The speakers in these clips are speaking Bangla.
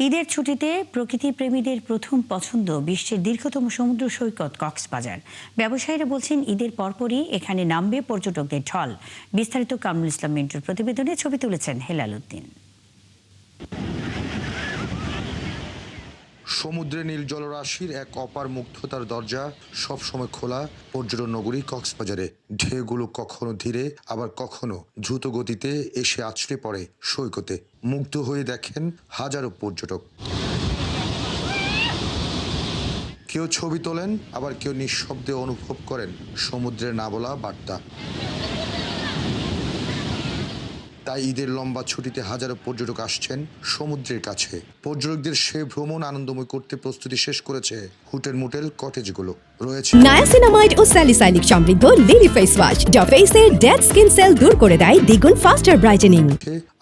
ঈদের ছুটিতে প্রকৃতিপ্রেমীদের প্রথম পছন্দ বিশ্বের দীর্ঘতম সমুদ্র সৈকত কক্সবাজার। ব্যবসায়ীরা বলছেন ঈদের পরপরই এখানে নামবে পর্যটকদের ঢল। বিস্তারিত কামরুল ইসলাম মিন্টুর প্রতিবেদনে ছবি তুলেছেন হেলাল উদ্দিন। সমুদ্রে নীল জলরাশির এক অপার মুগ্ধতার দরজা সবসময় খোলা পর্যটন নগরী কক্সবাজারে। ঢেউগুলো কখনো ধীরে আবার কখনো দ্রুত গতিতে এসে আছড়ে পড়ে সৈকতে। মুগ্ধ হয়ে দেখেন হাজারো পর্যটক। কেউ ছবি তোলেন, আবার কেউ নিঃশব্দে অনুভব করেন সমুদ্রের না বলা বার্তা। তাই ঈদের লম্বা ছুটিতে হাজারো পর্যটক আসছেন সমুদ্রের কাছে। পর্যটকদের সে ভ্রমণ আনন্দময় করতে প্রস্তুতি শেষ করেছে হোটেল মোটেল কটেজগুলো। রয়েছে নায়াসিনামাইড ও স্যালিসাইলিক সমৃদ্ধ লিলি ফেস ওয়াশ, যা ফেসের ডেড স্কিন সেল দূর করে দেয় দ্বিগুণ ফাস্টার ব্রাইটেনিং।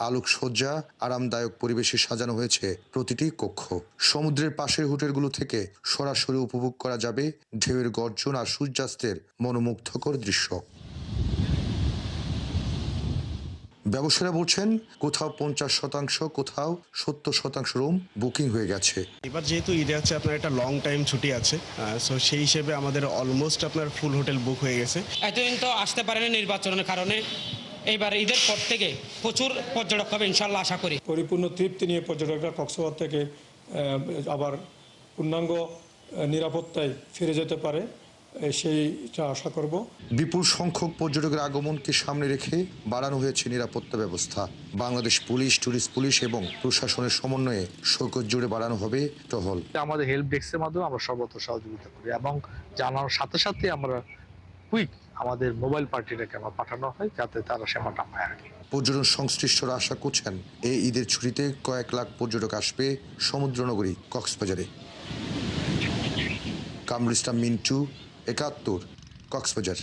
আলোকসজ্জা, আরামদায়ক পরিবেশে সাজানো হয়েছে প্রতিটি কক্ষ। সমুদ্রের পাশের হোটেলগুলো থেকে সরাসরি উপভোগ করা যাবে ঢেউয়ের গর্জন আর সূর্যাস্তের মনোমুগ্ধকর দৃশ্য। ব্যবসায়ীরা বলছেন কোথাও 50%, কোথাও 70% রুম বুকিং হয়ে গেছে। এবার যেহেতু ঈদে আছে আপনার একটা লং টাইম ছুটি আছে, সো সেই হিসেবে আমাদের অলমোস্ট আপনার ফুল হোটেল বুক হয়ে গেছে। এতদিন তো আসতে পারেনি নির্বাচনের কারণে, এইবার ঈদের পর থেকে প্রচুর পর্যটক হবে ইনশাল্লাহ আশা করি। পরিপূর্ণ তৃপ্তি নিয়ে পর্যটকরা কক্সবাজার থেকে আবার পূর্ণাঙ্গ নিরাপত্তায় ফিরে যেতে পারে, সেইটা আশা করব। বিপুল সংখ্যক পর্যটকের আগমনকে সামনে রেখে বাড়ানো হয়েছে নিরাপত্তা ব্যবস্থা। বাংলাদেশ পুলিশ, ট্যুরিস্ট পুলিশ এবং প্রশাসনের সমন্বয়ে সৈকত জুড়ে বাড়ানো হবে টহল। আমাদের হেল্প ডেস্কের মাধ্যমে আমরা সর্বত্র সহযোগিতা করি এবং জানানোর সাথে সাথে আমরা কুইক আমাদের মোবাইল পার্টিটাকে আমরা পাঠানো হয় যাতে তারা সেবাটা পায় আর কি। পর্যটন সংশ্লিষ্টরা আশা করছেন এই ঈদের ছুটিতে কয়েক লাখ পর্যটক আসবে সমুদ্রনগরী কক্সবাজারে। কামরুল ইসলাম মিন্টু, ৭১, কক্সবাজার।